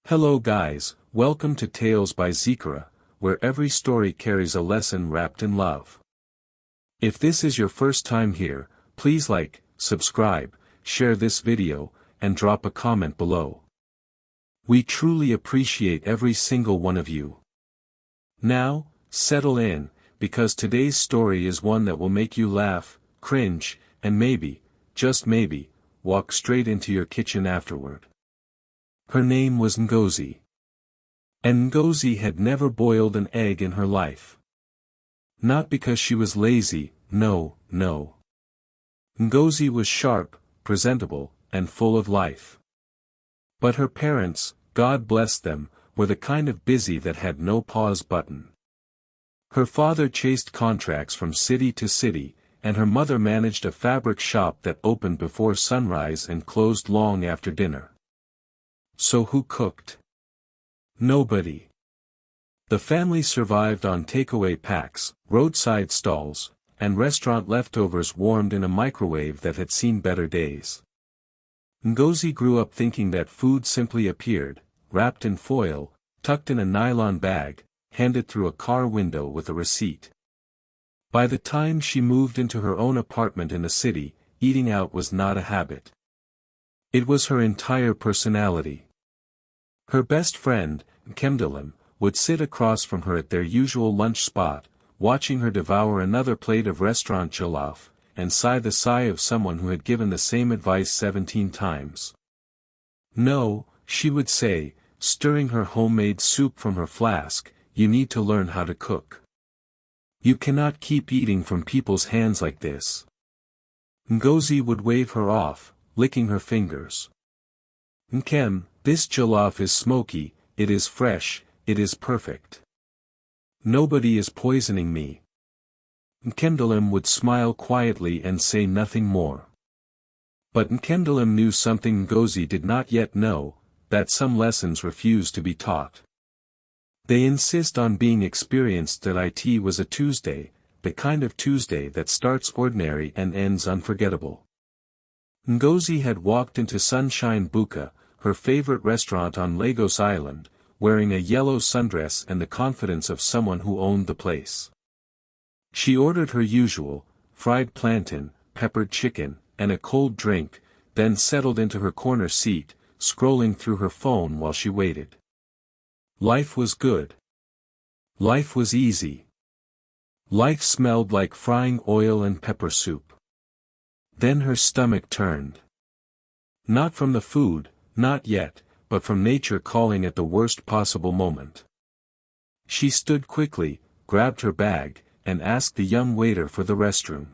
Hello guys, welcome to Tales by Zikra, where every story carries a lesson wrapped in love. If this is your first time here, please like, subscribe, share this video, and drop a comment below. We truly appreciate every single one of you. Now, settle in, because today's story is one that will make you laugh, cringe, and maybe, just maybe, walk straight into your kitchen afterward. Her name was Ngozi. And Ngozi had never boiled an egg in her life. Not because she was lazy, no. Ngozi was sharp, presentable, and full of life. But her parents, God bless them, were the kind of busy that had no pause button. Her father chased contracts from city to city, and her mother managed a fabric shop that opened before sunrise and closed long after dinner. So who cooked? Nobody. The family survived on takeaway packs, roadside stalls, and restaurant leftovers warmed in a microwave that had seen better days. Ngozi grew up thinking that food simply appeared, wrapped in foil, tucked in a nylon bag, handed through a car window with a receipt. By the time she moved into her own apartment in the city, eating out was not a habit. It was her entire personality. Her best friend, Nkemdilim, would sit across from her at their usual lunch spot, watching her devour another plate of restaurant jollof, and sigh the sigh of someone who had given the same advice 17 times. No, she would say, stirring her homemade soup from her flask, you need to learn how to cook. You cannot keep eating from people's hands like this. Ngozi would wave her off, licking her fingers. Nkem, this jollof is smoky, it is fresh, it is perfect. Nobody is poisoning me. Nkemdilim would smile quietly and say nothing more. But Nkemdilim knew something Ngozi did not yet know, that some lessons refuse to be taught. They insist on being experienced. That it was a Tuesday, the kind of Tuesday that starts ordinary and ends unforgettable. Ngozi had walked into Sunshine Buka, her favorite restaurant on Lagos Island, wearing a yellow sundress and the confidence of someone who owned the place. She ordered her usual, fried plantain, peppered chicken, and a cold drink, then settled into her corner seat, scrolling through her phone while she waited. Life was good. Life was easy. Life smelled like frying oil and pepper soup. Then her stomach turned. Not from the food, not yet, but from nature calling at the worst possible moment. She stood quickly, grabbed her bag, and asked the young waiter for the restroom.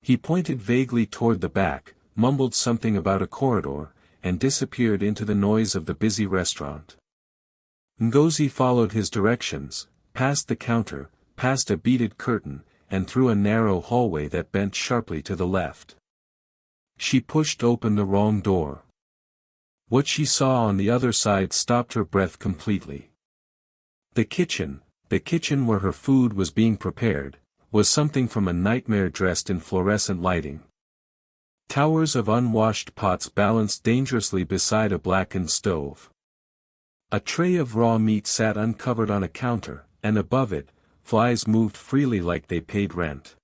He pointed vaguely toward the back, mumbled something about a corridor, and disappeared into the noise of the busy restaurant. Ngozi followed his directions, past the counter, past a beaded curtain, and through a narrow hallway that bent sharply to the left. She pushed open the wrong door. What she saw on the other side stopped her breath completely. The kitchen where her food was being prepared, was something from a nightmare dressed in fluorescent lighting. Towers of unwashed pots balanced dangerously beside a blackened stove. A tray of raw meat sat uncovered on a counter, and above it, flies moved freely like they paid rent.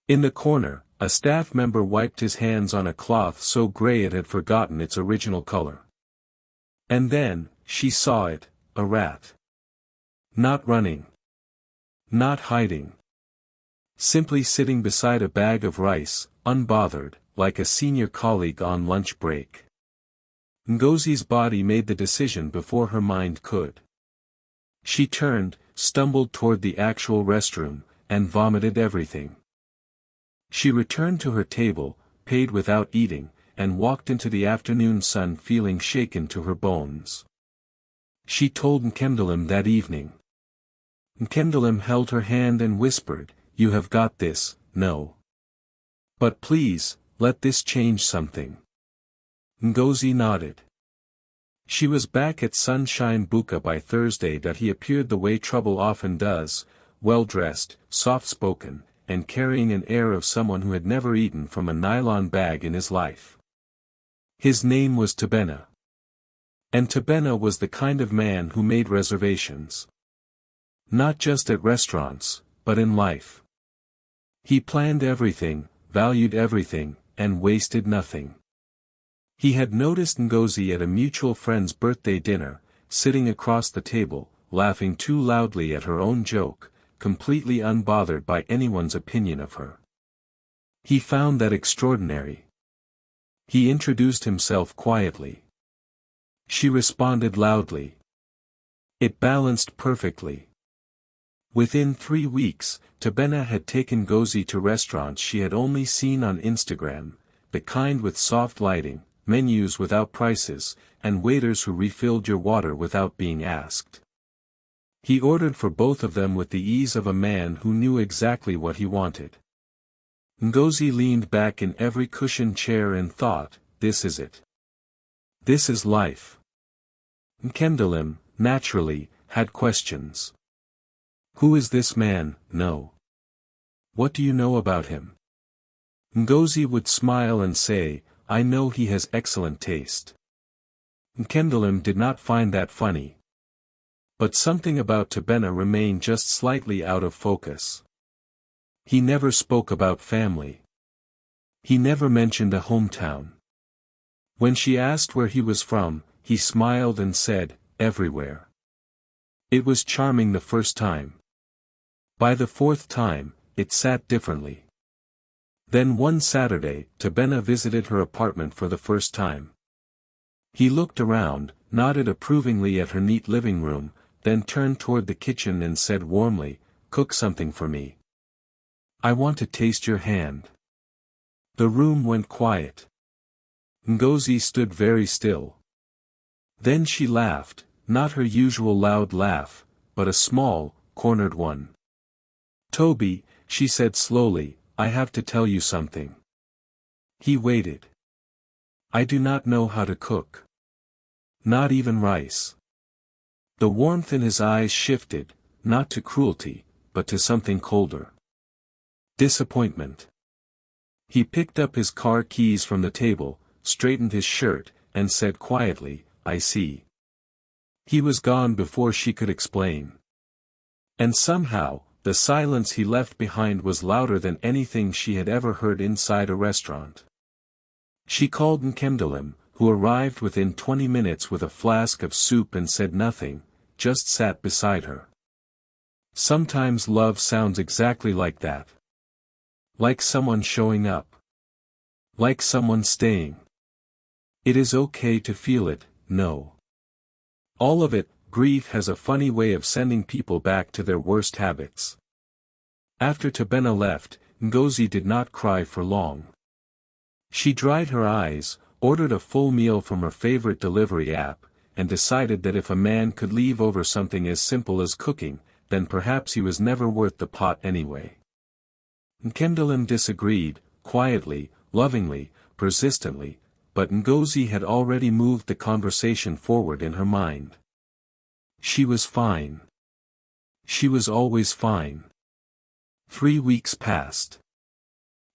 In the corner, a staff member wiped his hands on a cloth so gray it had forgotten its original color. And then, she saw it, a rat. Not running. Not hiding. Simply sitting beside a bag of rice, unbothered, like a senior colleague on lunch break. Ngozi's body made the decision before her mind could. She turned, stumbled toward the actual restroom, and vomited everything. She returned to her table, paid without eating, and walked into the afternoon sun feeling shaken to her bones. She told Nkemdilim that evening. Nkemdilim held her hand and whispered, "You have got this, no. But please, let this change something." Ngozi nodded. She was back at Sunshine Buka by Thursday. He appeared the way trouble often does, well-dressed, soft-spoken, and carrying an air of someone who had never eaten from a nylon bag in his life. His name was Tebena. And Tabena was the kind of man who made reservations. Not just at restaurants, but in life. He planned everything, valued everything, and wasted nothing. He had noticed Ngozi at a mutual friend's birthday dinner, sitting across the table, laughing too loudly at her own joke, completely unbothered by anyone's opinion of her. He found that extraordinary. He introduced himself quietly. She responded loudly. It balanced perfectly. Within 3 weeks, Tabena had taken Ngozi to restaurants she had only seen on Instagram, the kind with soft lighting, menus without prices, and waiters who refilled your water without being asked. He ordered for both of them with the ease of a man who knew exactly what he wanted. Ngozi leaned back in every cushioned chair and thought, this is it. This is life. Nkendelim, naturally, had questions. Who is this man? No. What do you know about him? Ngozi would smile and say, I know he has excellent taste. Nkendelim did not find that funny. But something about Tabena remained just slightly out of focus. He never spoke about family. He never mentioned a hometown. When she asked where he was from, he smiled and said, everywhere. It was charming the first time. By the 4th time, it sat differently. Then one Saturday, Tabena visited her apartment for the first time. He looked around, nodded approvingly at her neat living room, then turned toward the kitchen and said warmly, cook something for me. I want to taste your hand. The room went quiet. Ngozi stood very still. Then she laughed, not her usual loud laugh, but a small, cornered one. Toby, she said slowly, I have to tell you something. He waited. I do not know how to cook. Not even rice. The warmth in his eyes shifted, not to cruelty, but to something colder. Disappointment. He picked up his car keys from the table, straightened his shirt, and said quietly, I see. He was gone before she could explain. And somehow, the silence he left behind was louder than anything she had ever heard inside a restaurant. She called Nkendelim, who arrived within 20 minutes with a flask of soup and said nothing, just sat beside her. Sometimes love sounds exactly like that. Like someone showing up. Like someone staying. It is okay to feel it, no. All of it. Grief has a funny way of sending people back to their worst habits. After Tabena left, Ngozi did not cry for long. She dried her eyes, ordered a full meal from her favorite delivery app, and decided that if a man could leave over something as simple as cooking, then perhaps he was never worth the pot anyway. Nkendelim disagreed, quietly, lovingly, persistently, but Ngozi had already moved the conversation forward in her mind. She was fine. She was always fine. 3 weeks passed.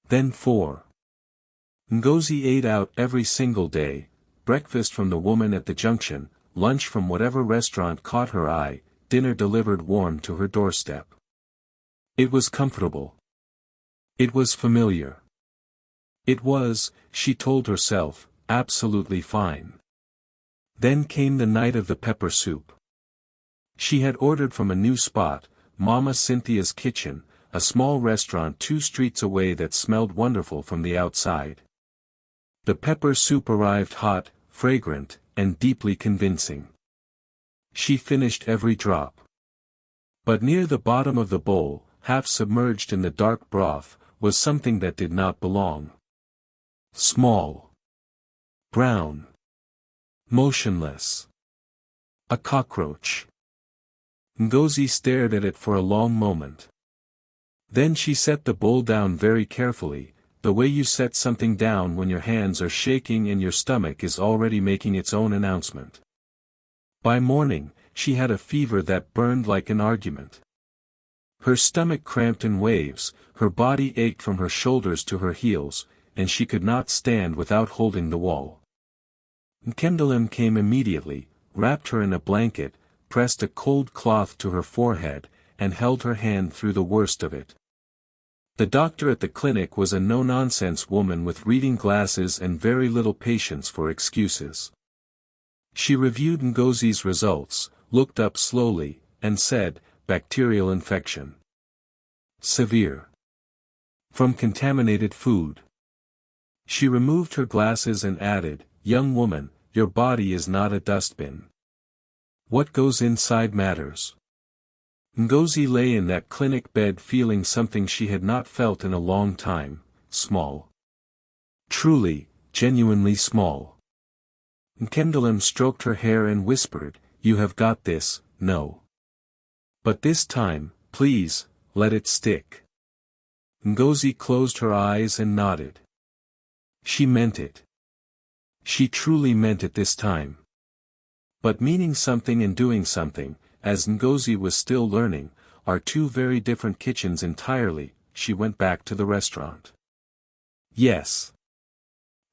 Then 4. Ngozi ate out every single day, breakfast from the woman at the junction, lunch from whatever restaurant caught her eye, dinner delivered warm to her doorstep. It was comfortable. It was familiar. It was, she told herself, absolutely fine. Then came the night of the pepper soup. She had ordered from a new spot, Mama Cynthia's Kitchen, a small restaurant 2 streets away that smelled wonderful from the outside. The pepper soup arrived hot, fragrant, and deeply convincing. She finished every drop. But near the bottom of the bowl, half submerged in the dark broth, was something that did not belong. Small. Brown. Motionless. A cockroach. Ngozi stared at it for a long moment. Then she set the bowl down very carefully, the way you set something down when your hands are shaking and your stomach is already making its own announcement. By morning, she had a fever that burned like an argument. Her stomach cramped in waves, her body ached from her shoulders to her heels, and she could not stand without holding the wall. Nkendelim came immediately, wrapped her in a blanket, pressed a cold cloth to her forehead, and held her hand through the worst of it. The doctor at the clinic was a no-nonsense woman with reading glasses and very little patience for excuses. She reviewed Ngozi's results, looked up slowly, and said, "Bacterial infection. Severe. From contaminated food." She removed her glasses and added, "Young woman, your body is not a dustbin. What goes inside matters." Ngozi lay in that clinic bed feeling something she had not felt in a long time, small. Truly, genuinely small. Nkendelim stroked her hair and whispered, "You have got this, no. But this time, please, let it stick." Ngozi closed her eyes and nodded. She meant it. She truly meant it this time. But meaning something and doing something, as Ngozi was still learning, are two very different kitchens entirely. She went back to the restaurant. Yes.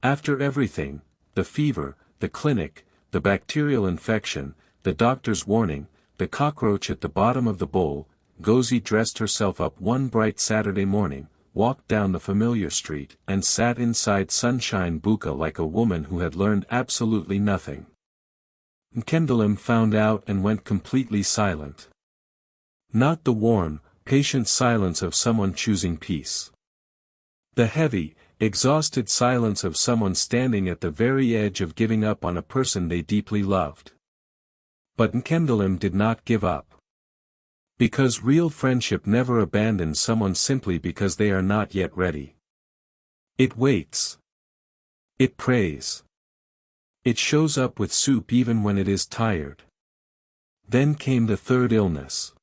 After everything, the fever, the clinic, the bacterial infection, the doctor's warning, the cockroach at the bottom of the bowl, Ngozi dressed herself up one bright Saturday morning, walked down the familiar street, and sat inside Sunshine Buka like a woman who had learned absolutely nothing. Nkendelim found out and went completely silent. Not the warm, patient silence of someone choosing peace. The heavy, exhausted silence of someone standing at the very edge of giving up on a person they deeply loved. But Nkendelim did not give up. Because real friendship never abandons someone simply because they are not yet ready. It waits. It prays. It shows up with soup even when it is tired. Then came the third illness.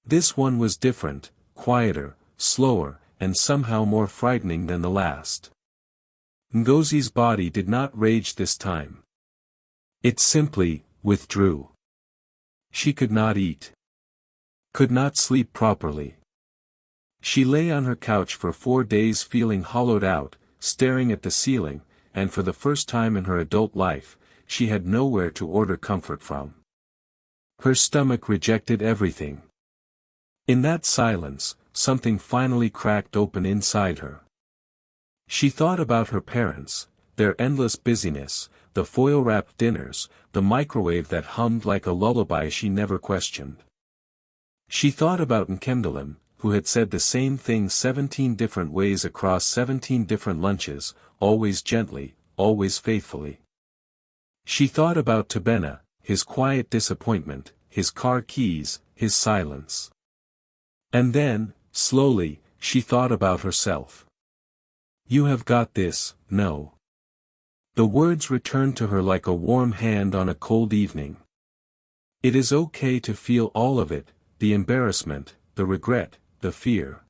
This one was different, quieter, slower, and somehow more frightening than the last. Ngozi's body did not rage this time. It simply withdrew. She could not eat. Could not sleep properly. She lay on her couch for 4 days feeling hollowed out, staring at the ceiling, and for the first time in her adult life, she had nowhere to order comfort from. Her stomach rejected everything. In that silence, something finally cracked open inside her. She thought about her parents, their endless busyness, the foil-wrapped dinners, the microwave that hummed like a lullaby she never questioned. She thought about Nkendelim, who had said the same thing 17 different ways across 17 different lunches, always gently, always faithfully. She thought about Tebena, his quiet disappointment, his car keys, his silence. And then, slowly, she thought about herself. "You have got this, no." The words returned to her like a warm hand on a cold evening. It is okay to feel all of it, the embarrassment, the regret, the fear.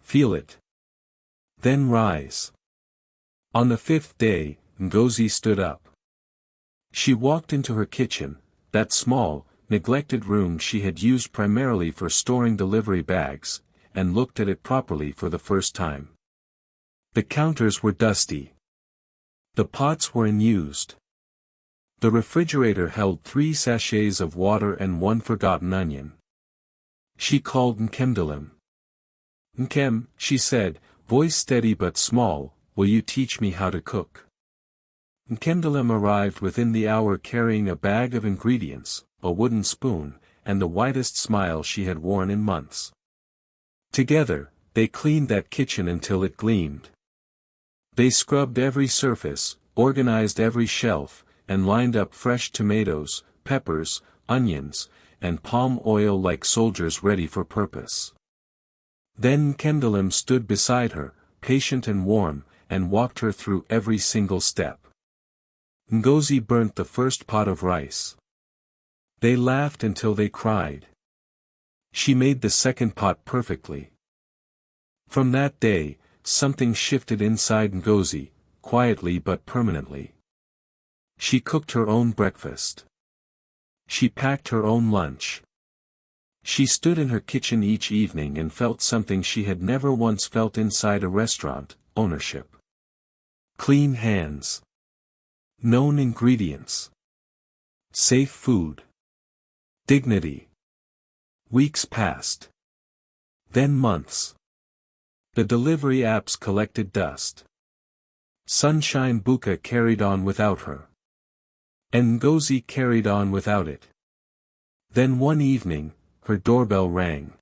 Feel it. Then rise. On the 5th day, Ngozi stood up. She walked into her kitchen, that small, neglected room she had used primarily for storing delivery bags, and looked at it properly for the first time. The counters were dusty. The pots were unused. The refrigerator held 3 sachets of water and 1 forgotten onion. She called Nkendelim. "Nkem," she said, voice steady but small, "will you teach me how to cook?" Nkendelim arrived within the hour carrying a bag of ingredients, a wooden spoon, and the whitest smile she had worn in months. Together, they cleaned that kitchen until it gleamed. They scrubbed every surface, organized every shelf, and lined up fresh tomatoes, peppers, onions, and palm oil like soldiers ready for purpose. Then Nkendelim stood beside her, patient and warm, and walked her through every single step. Ngozi burnt the first pot of rice. They laughed until they cried. She made the second pot perfectly. From that day, something shifted inside Ngozi, quietly but permanently. She cooked her own breakfast. She packed her own lunch. She stood in her kitchen each evening and felt something she had never once felt inside a restaurant: ownership. Clean hands. Known ingredients. Safe food. Dignity. Weeks passed. Then months. The delivery apps collected dust. Sunshine Buka carried on without her. And Ngozi carried on without it. Then one evening, her doorbell rang.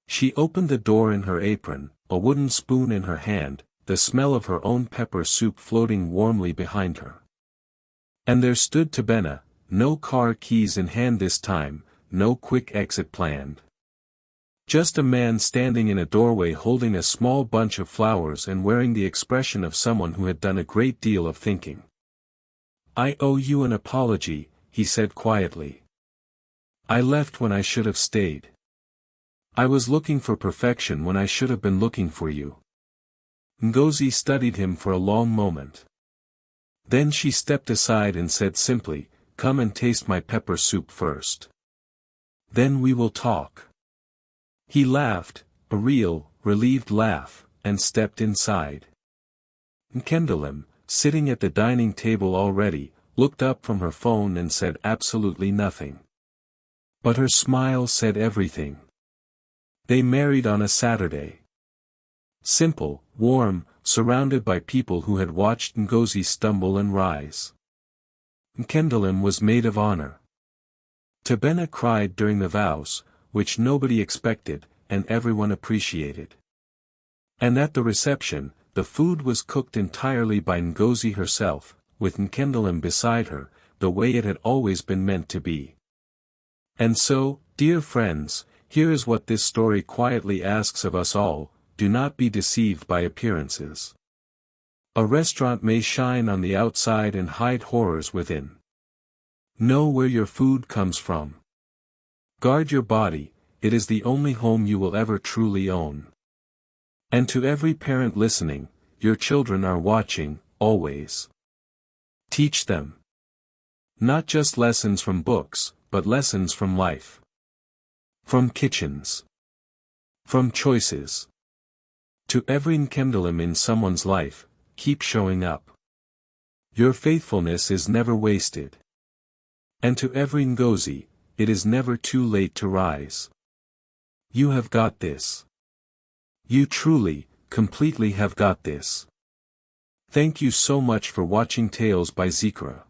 She opened the door in her apron, a wooden spoon in her hand, the smell of her own pepper soup floating warmly behind her. And there stood Tebena, no car keys in hand this time, no quick exit planned. Just a man standing in a doorway holding a small bunch of flowers and wearing the expression of someone who had done a great deal of thinking. "I owe you an apology," he said quietly. "I left when I should have stayed. I was looking for perfection when I should have been looking for you." Ngozi studied him for a long moment. Then she stepped aside and said simply, "Come and taste my pepper soup first. Then we will talk." He laughed, a real, relieved laugh, and stepped inside. Nkendelim, sitting at the dining table already, looked up from her phone and said absolutely nothing. But her smile said everything. They married on a Saturday. Simple, warm, surrounded by people who had watched Ngozi stumble and rise. Nkendelim was maid of honor. Tebena cried during the vows, which nobody expected, and everyone appreciated. And at the reception, the food was cooked entirely by Ngozi herself, with Nkendelim beside her, the way it had always been meant to be. And so, dear friends, here is what this story quietly asks of us all: do not be deceived by appearances. A restaurant may shine on the outside and hide horrors within. Know where your food comes from. Guard your body, it is the only home you will ever truly own. And to every parent listening, your children are watching, always. Teach them. Not just lessons from books, but lessons from life. From kitchens. From choices. To every Nkendelim in someone's life, keep showing up. Your faithfulness is never wasted. And to every Ngozi, it is never too late to rise. You have got this. You truly, completely have got this. Thank you so much for watching Tales by Zikra.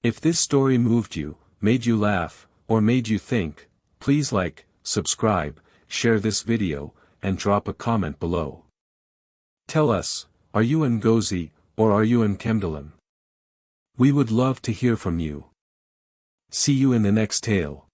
If this story moved you, made you laugh, or made you think, please like, subscribe, share this video, and drop a comment below. Tell us, are you Ngozi, or are you Nkendelim? We would love to hear from you. See you in the next tale.